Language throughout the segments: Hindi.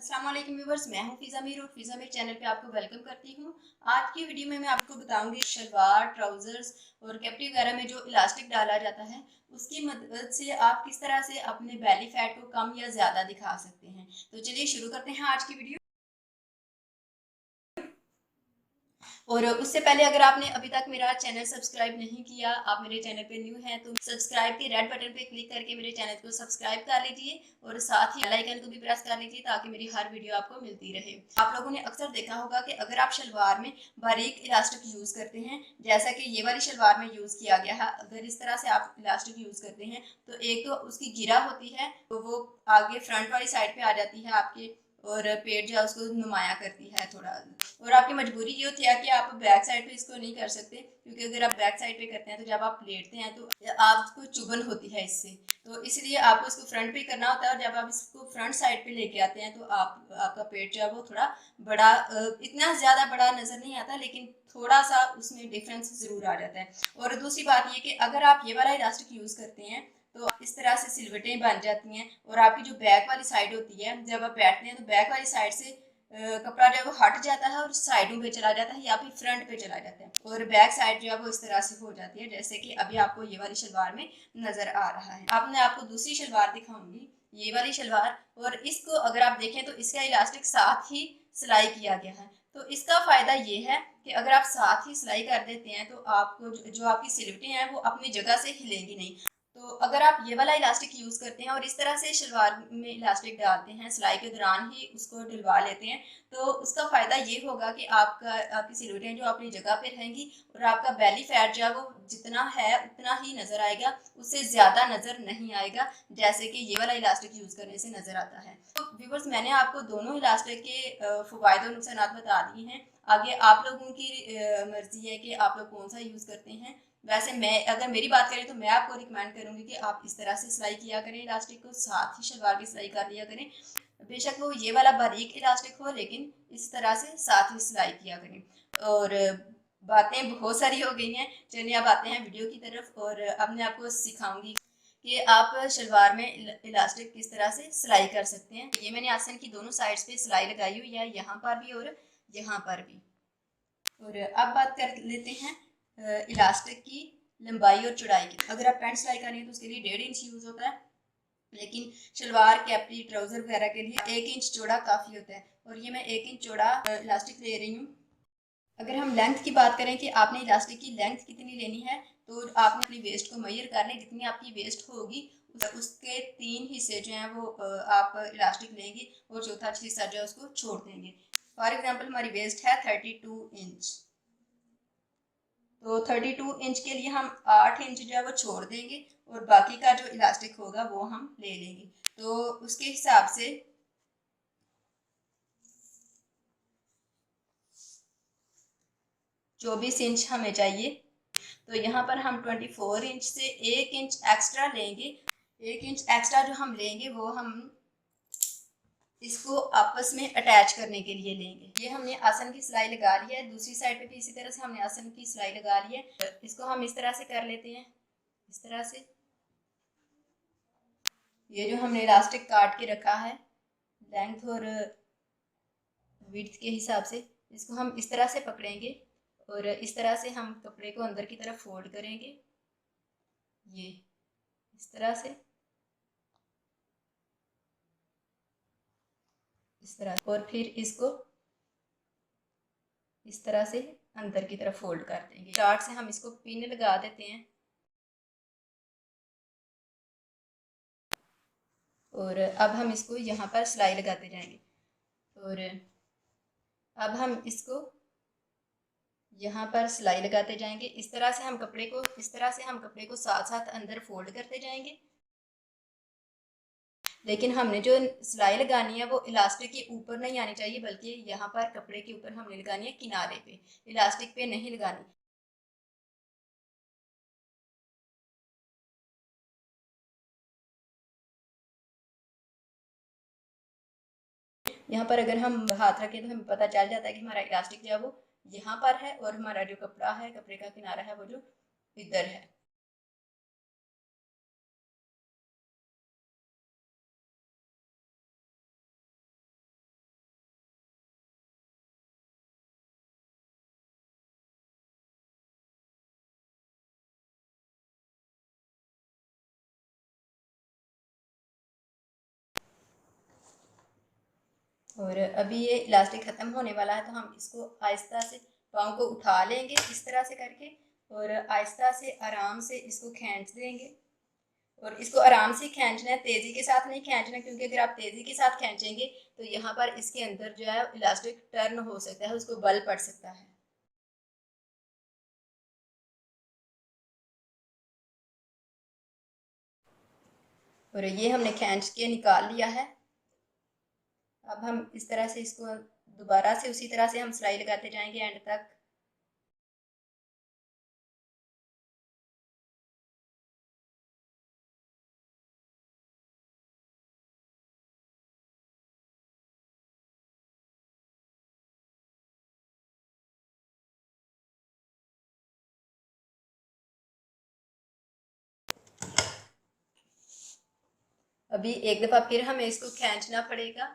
अस्सलाम वालेकुम व्यूवर्स, मैं हूं फिज़ा मीर और फिज़ा मीर चैनल पे आपको वेलकम करती हूं। आज की वीडियो में मैं आपको बताऊंगी शलवार, ट्राउजर्स और कैप्री वगैरह में जो इलास्टिक डाला जाता है उसकी मदद से आप किस तरह से अपने बेली फैट को कम या ज़्यादा दिखा सकते हैं। तो चलिए शुरू करते हैं आज की वीडियो। और उससे पहले अगर आपने अभी तक मेरा चैनल सब्सक्राइब नहीं किया, आप मेरे चैनल पे न्यू हैं, तो सब्सक्राइब के रेड बटन पे क्लिक करके मेरे चैनल को सब्सक्राइब कर लीजिए और साथ ही बेल आइकन को भी प्रेस कर लीजिए ताकि मेरी हर वीडियो आपको मिलती रहे। आप लोगों ने अक्सर देखा होगा कि अगर आप शलवार में बारीक इलास्टिक यूज करते हैं, जैसा कि ये वाली शलवार में यूज किया गया है, अगर इस तरह से आप इलास्टिक यूज करते हैं तो एक तो उसकी गिरा होती है, तो वो आगे फ्रंट वाली साइड पे आ जाती है आपके, और पेट जो है उसको नुमाया करती है थोड़ा। और आपकी मजबूरी ये होती है कि आप बैक साइड पे इसको नहीं कर सकते, क्योंकि अगर आप बैक साइड पे करते हैं तो जब आप लेटते हैं तो आपको चुभन होती है इससे, तो इसलिए आपको इसको फ्रंट पे करना होता है। और जब आप इसको फ्रंट साइड पे लेके आते हैं तो आपका पेट जो है वो थोड़ा बड़ा, इतना ज़्यादा बड़ा नज़र नहीं आता, लेकिन थोड़ा सा उसमें डिफरेंस ज़रूर आ जाता है। और दूसरी बात ये कि अगर आप ये वाला इलास्टिक यूज़ करते हैं तो इस तरह से सिलवटें बन जाती हैं, और आपकी जो बैक वाली साइड होती है, जब आप बैठते हैं तो बैक वाली साइड से कपड़ा जो है वो हट जाता है और साइडों पे चला जाता है या फिर फ्रंट पे चला जाता है, और बैक साइड जो है वो इस तरह से हो जाती है जैसे कि अभी आपको ये वाली शलवार में नजर आ रहा है। अब मैं आपको दूसरी शलवार दिखाऊंगी, ये वाली शलवार, और इसको अगर आप देखें तो इसका इलास्टिक साथ ही सिलाई किया गया है। तो इसका फायदा ये है कि अगर आप साथ ही सिलाई कर देते हैं तो आपको जो आपकी सिलवटें हैं वो अपनी जगह से हिलेंगी नहीं। तो अगर आप ये वाला इलास्टिक यूज करते हैं और इस तरह से शलवार में इलास्टिक डालते हैं, सिलाई के दौरान ही उसको डलवा लेते हैं, तो उसका फायदा ये होगा कि आपकी सिलवटें जो अपनी जगह पे रहेंगी और आपका बेली फैट जो है वो जितना है उतना ही नजर आएगा, उससे ज्यादा नजर नहीं आएगा, जैसे कि ये वाला इलास्टिक यूज करने से नजर आता है। तो व्यूवर्स, मैंने आपको दोनों इलास्टिक के फायदे और नुकसान बता दिए हैं। आगे आप लोगों की मर्जी है कि आप लोग कौन सा यूज करते हैं। वैसे मैं अगर मेरी बात करें तो मैं आपको रिकमेंड करूंगी कि आप इस तरह से सिलाई किया करें इलास्टिक को, साथ ही शलवार की सिलाई कर लिया करें। बेशक वो ये वाला बारीक इलास्टिक हो, लेकिन इस तरह से साथ ही सिलाई किया करें। और बातें बहुत सारी हो गई हैं, चलिए अब आते हैं वीडियो की तरफ। और अब मैं आपको सिखाऊंगी कि आप शलवार में इलास्टिक किस तरह से सिलाई कर सकते हैं। ये मैंने आसन की दोनों साइड्स पे सिलाई लगाई हुई है, यहाँ पर भी और यहाँ पर भी। और अब बात कर लेते हैं इलास्टिक की लंबाई और चौड़ाई की। अगर आप पैंट सिलाई कर रहे हैं तो उसके लिए 1.5 इंच यूज होता है, लेकिन शलवार, कैप्री, ट्राउजर वगैरह के लिए 1 इंच चौड़ा काफी होता है, और ये मैं 1 इंच चौड़ा इलास्टिक ले रही हूँ। अगर हम लेंथ की बात करें कि आपने इलास्टिक की लेंथ कितनी लेनी है, तो आपने अपनी वेस्ट को मेजर कर लें, जितनी आपकी वेस्ट होगी उसके 3 हिस्से जो हैं वो आप इलास्टिक लेंगे और चौथा हिस्सा जो है उसको छोड़ देंगे। फॉर एग्जाम्पल हमारी वेस्ट है 32 इंच, तो 32 इंच के लिए हम 8 इंच जो है वो छोड़ देंगे और बाकी का जो इलास्टिक होगा वो हम ले लेंगे। तो उसके हिसाब से 24 इंच हमें चाहिए। तो यहाँ पर हम 24 इंच से 1 इंच एक्स्ट्रा लेंगे। 1 इंच एक्स्ट्रा जो हम लेंगे वो हम इसको आपस में अटैच करने के लिए लेंगे। ये हमने आसन की सिलाई लगा ली है, दूसरी साइड पे भी इसी तरह से हमने आसन की सिलाई लगा ली है। इसको हम इस तरह से कर लेते हैं, इस तरह से। ये जो हमने इलास्टिक काट के रखा है लेंथ और विड्थ के हिसाब से, इसको हम इस तरह से पकड़ेंगे और इस तरह से हम कपड़े को अंदर की तरफ फोल्ड करेंगे, ये इस तरह से, इस तरह, और फिर इसको इस तरह से अंदर की तरफ फोल्ड कर देंगे। चार्ट से हम इसको पिन लगा देते हैं और अब हम इसको यहाँ पर सिलाई लगाते जाएंगे। और अब हम इसको यहाँ पर सिलाई लगाते जाएंगे। इस तरह से हम कपड़े को साथ साथ अंदर फोल्ड करते जाएंगे। लेकिन हमने जो सिलाई लगानी है वो इलास्टिक के ऊपर नहीं आनी चाहिए, बल्कि यहाँ पर कपड़े के ऊपर हमने लगानी है, किनारे पे, इलास्टिक पे नहीं लगानी। यहाँ पर अगर हम हाथ रखें तो हमें पता चल जाता है कि हमारा इलास्टिक जो है वो यहाँ पर है और हमारा जो कपड़ा है, कपड़े का किनारा है वो जो इधर है। और अभी ये इलास्टिक ख़त्म होने वाला है, तो हम इसको आहिस्ता से पाँव को उठा लेंगे इस तरह से करके, और आहिस्ता से आराम से इसको खींच देंगे। और इसको आराम से खींचना है, तेज़ी के साथ नहीं खींचना, क्योंकि अगर आप तेज़ी के साथ खींचेंगे तो यहाँ पर इसके अंदर जो है इलास्टिक टर्न हो सकता है, उसको बल पड़ सकता है। और ये हमने खींच के निकाल लिया है। अब हम इस तरह से इसको दोबारा से उसी तरह से हम सिलाई लगाते जाएंगे एंड तक। अभी एक दफ़ा फिर हमें इसको खींचना पड़ेगा।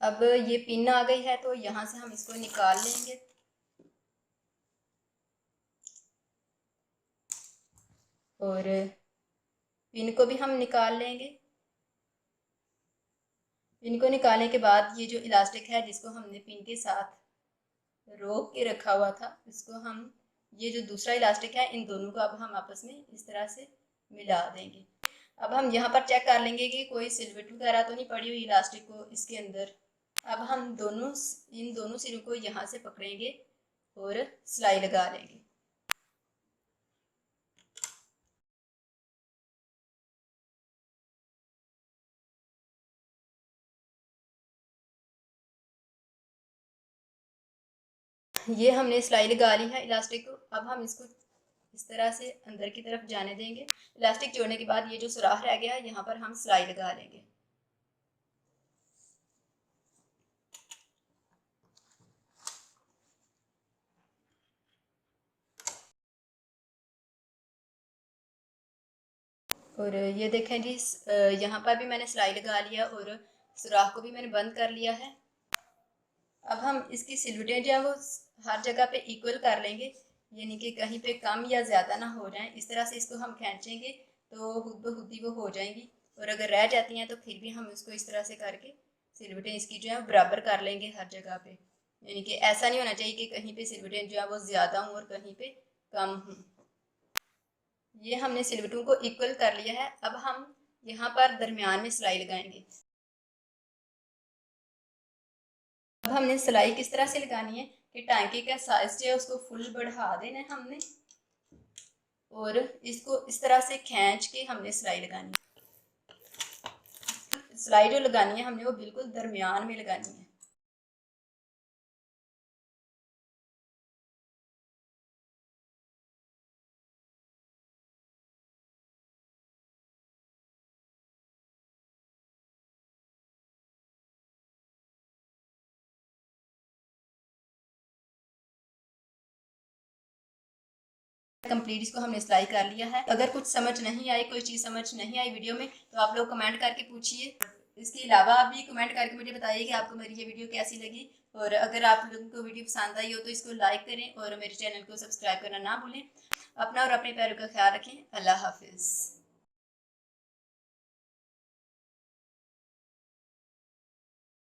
अब ये पिन आ गई है, तो यहाँ से हम इसको निकाल लेंगे। और पिन को भी हम निकाल लेंगे। पिन को निकालने के बाद ये जो इलास्टिक है जिसको हमने पिन के साथ रोक के रखा हुआ था, इसको हम, ये जो दूसरा इलास्टिक है, इन दोनों को अब हम आपस में इस तरह से मिला देंगे। अब हम यहाँ पर चेक कर लेंगे कि कोई सिलवट वगैरह तो नहीं पड़ी हुई इलास्टिक को इसके अंदर। अब हम इन दोनों सिरों को यहाँ से पकड़ेंगे और सिलाई लगा लेंगे। ये हमने सिलाई लगा ली है इलास्टिक को। अब हम इसको इस तरह से अंदर की तरफ जाने देंगे। इलास्टिक जोड़ने के बाद ये जो सुराख रह गया है, यहाँ पर हम सिलाई लगा लेंगे। और ये देखें जी, यहाँ पर भी मैंने सिलाई लगा लिया और सुराख को भी मैंने बंद कर लिया है। अब हम इसकी सिलवटें जो है वो हर जगह पे इक्वल कर लेंगे, यानी कि कहीं पे कम या ज़्यादा ना हो जाए। इस तरह से इसको हम खींचेंगे तो खुद ब खुद ही वो हो जाएंगी। और अगर रह जाती हैं तो फिर भी हम इसको इस तरह से करके सिलवटें इसकी जो है बराबर कर लेंगे हर जगह पे। यानी कि ऐसा नहीं होना चाहिए कि कहीं पे सिलवटें जो है वो ज़्यादा हों और कहीं पे कम हों। ये हमने सिलवटों को इक्वल कर लिया है। अब हम यहाँ पर दरमियान में सिलाई लगाएंगे। अब हमने सिलाई किस तरह से लगानी है कि टांके का साइज जो है उसको फुल बढ़ा देना है हमने, और इसको इस तरह से खींच के हमने सिलाई लगानी है। सिलाई जो लगानी है हमने वो बिल्कुल दरमियान में लगानी है। कंप्लीट इसको हमने सिलाई कर लिया है। अगर कुछ समझ नहीं आई, कोई चीज़ समझ नहीं आई वीडियो में, तो आप लोग कमेंट करके पूछिए। इसके अलावा आप भी कमेंट करके मुझे बताइए कि आपको मेरी ये वीडियो कैसी लगी। और अगर आप लोगों को वीडियो पसंद आई हो तो इसको लाइक करें और मेरे चैनल को सब्सक्राइब करना ना भूलें। अपना और अपने प्यारों का ख्याल रखें। अल्लाह हाफिज़।